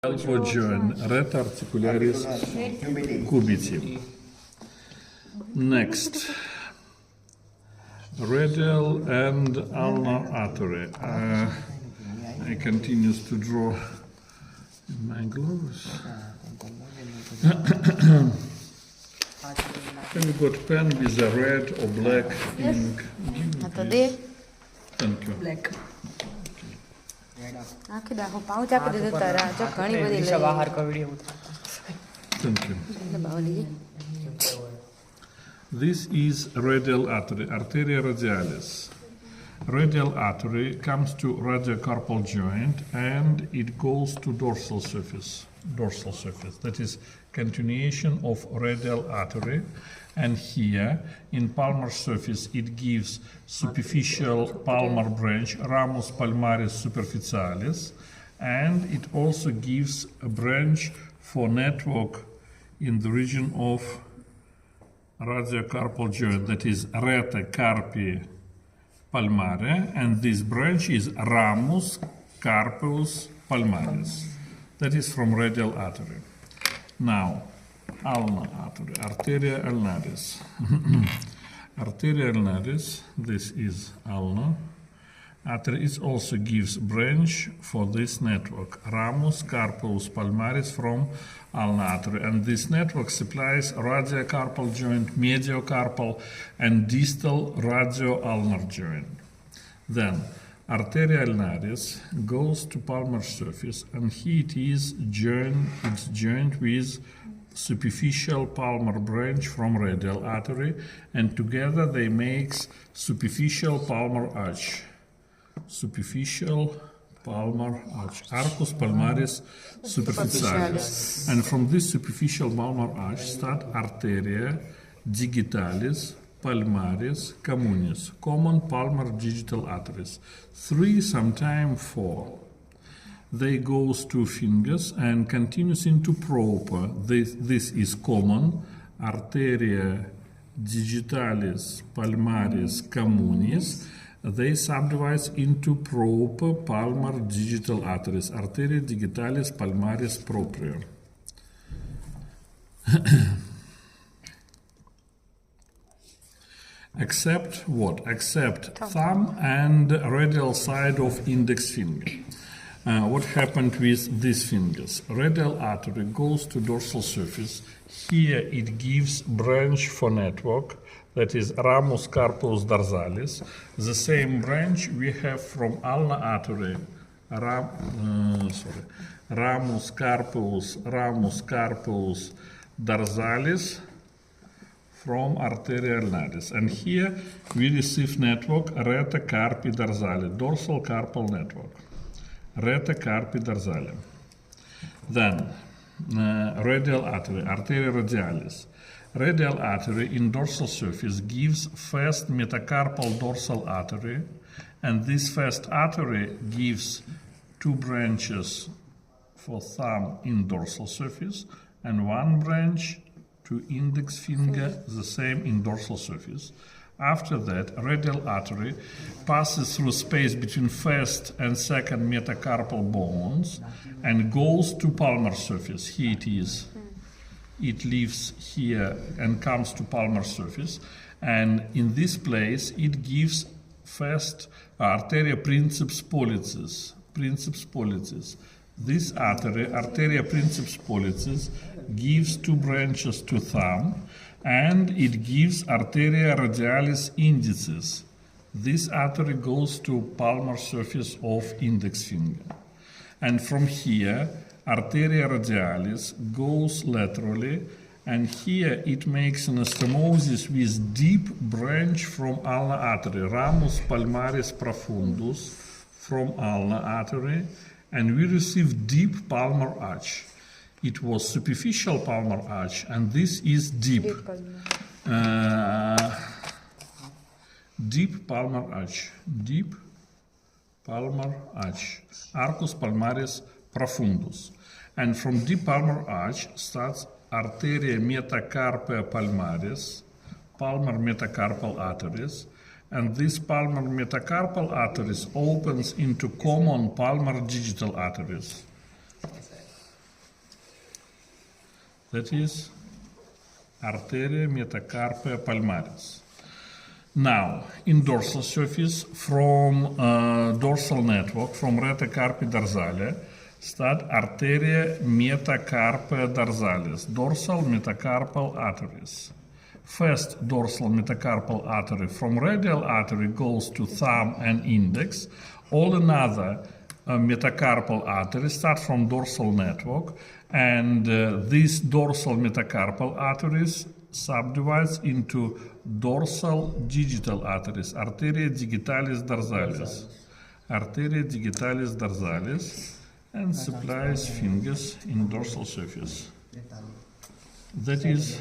Join rete articularis cubiti. Next, radial and ulnar artery. I continue to draw in my gloves. Have you got pen with a red or black ink? Thank you. Black. Thank you. This is radial artery, arteria radialis. Radial artery comes to radiocarpal joint and it goes to dorsal surface. That is continuation of radial artery, and here in palmar surface it gives superficial palmar branch, ramus palmaris superficialis, and it also gives a branch for network in the region of radiocarpal joint, that is rete carpi palmare, and this branch is ramus carpus palmaris. That is from radial artery. Now, ulnar artery, arteria ulnaris. Arteria ulnaris, this is ulnar artery. It also gives branch for this network, ramus carpus palmaris from ulnar artery. And this network supplies radiocarpal joint, mediocarpal, and distal radio-ulnar joint. Then, arteria ulnaris goes to palmar surface, and here it is joined with superficial palmar branch from radial artery, and together they make superficial palmar arch. Superficial palmar arch, arcus palmaris superficialis. And from this superficial palmar arch start arteria digitalis palmaris communis, common palmar digital arteries. 3, sometimes 4. They goes to fingers and continues into proper. This is common arteria digitalis palmaris communis. They subdivide into proper palmar digital arteries, arteria digitalis palmaris propria. Except what? Except thumb and radial side of index finger. What happened with these fingers? Radial artery goes to dorsal surface. Here it gives branch for network, that is ramus carpus dorsalis. The same branch we have from ulnar artery, ramus carpus dorsalis from arteria ulnaris. And here we receive network rete carpi dorsale, dorsal carpal network. Rete carpi dorsale. Then radial artery, arteria radialis. Radial artery in dorsal surface gives first metacarpal dorsal artery, and this first artery gives 2 branches for thumb in dorsal surface and 1 branch to index finger, the same in dorsal surface. After that, radial artery passes through space between first and second metacarpal bones and goes to palmar surface. Here it is. It leaves here and comes to palmar surface, and in this place it gives first arteria princeps pollicis. This artery, arteria princeps pollicis, gives 2 branches to thumb, and it gives arteria radialis indicis. This artery goes to palmar surface of index finger, and from here arteria radialis goes laterally, and here it makes anastomosis with deep branch from ulnar artery, ramus palmaris profundus from ulnar artery, and we receive deep palmar arch. It was superficial palmar arch, and this is deep. Deep palmar arch. Deep palmar arch. Arcus palmaris profundus. And from deep palmar arch starts arteria metacarpia palmaris, palmar metacarpal arteries, and this palmar metacarpal arteries opens into common palmar digital arteries. That is arteria metacarpal palmaris. Now, in dorsal surface, from dorsal network, from rete carpi dorsale, start arteria metacarpal dorsalis, dorsal metacarpal arteries. First dorsal metacarpal artery from radial artery goes to thumb and index. All another metacarpal arteries start from dorsal network, and these dorsal metacarpal arteries subdivides into dorsal digital arteries, arteria digitalis dorsalis, arteria digitalis dorsalis, and supplies fingers in dorsal surface. That is,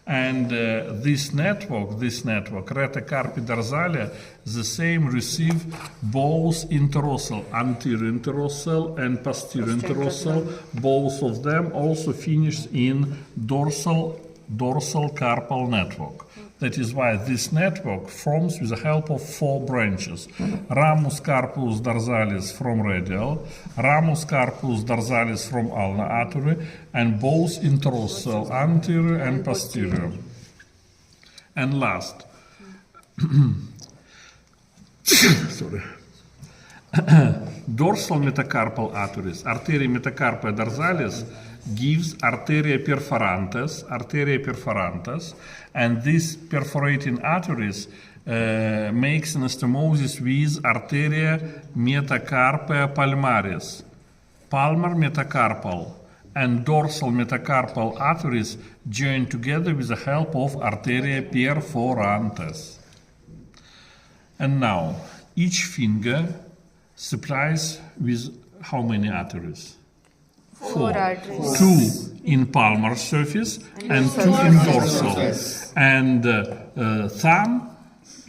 and this network, rete carpi dorsale, the same receive both interossal, anterior interossal and posterior interossal, both of them also finish in dorsal carpal network. That is why this network forms with the help of 4 branches. Ramus carpus dorsalis from radial, ramus carpus dorsalis from ulnar artery, and both interossal, anterior and posterior. And last, sorry, dorsal metacarpal arteries, arteria metacarpal dorsalis, gives arteria perforantes, and these perforating arteries makes anastomosis with arteria metacarpal palmaris, palmar metacarpal, and dorsal metacarpal arteries join together with the help of arteria perforantes. And now, each finger supplies with how many arteries? 4 arteries. 2 in palmar surface and 2 in dorsal. And thumb,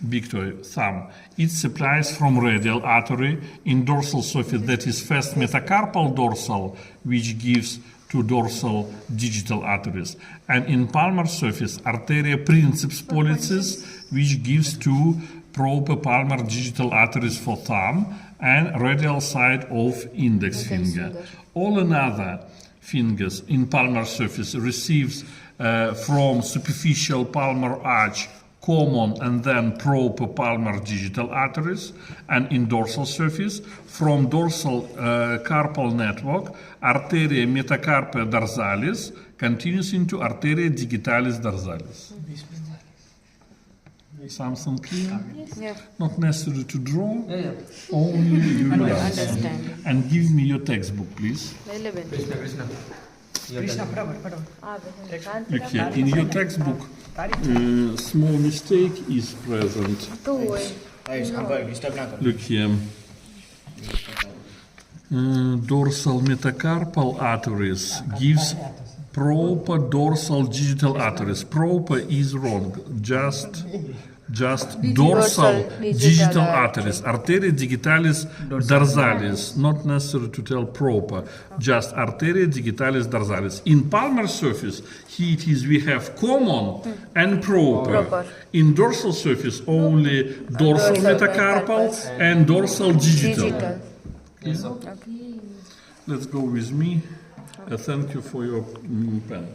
big toe, thumb, it supplies from radial artery in dorsal surface, that is first metacarpal dorsal, which gives to dorsal digital arteries. And in palmar surface, arteria princeps pollicis, which gives to proper palmar digital arteries for thumb and radial side of index finger. All another fingers in palmar surface receives from superficial palmar arch common and then proper palmar digital arteries, and in dorsal surface from dorsal carpal network arteria metacarpal dorsalis continues into arteria digitalis dorsalis. Something clear? Yes. Yeah. Not necessary to draw, only you learn. Understand. And give me your textbook, please. 11. Look here, in your textbook, small mistake is present. Look here. Dorsal metacarpal arteries gives proper dorsal digital arteries. Proper is wrong. Just dorsal digital arteries. Arteria digitalis dorsalis. Not necessary to tell proper. Just arteria digitalis dorsalis. In palmar surface, here it is we have common and proper. In dorsal surface, only dorsal metacarpal and dorsal digital. Yes. Okay. Let's go with me. Thank you for your pen.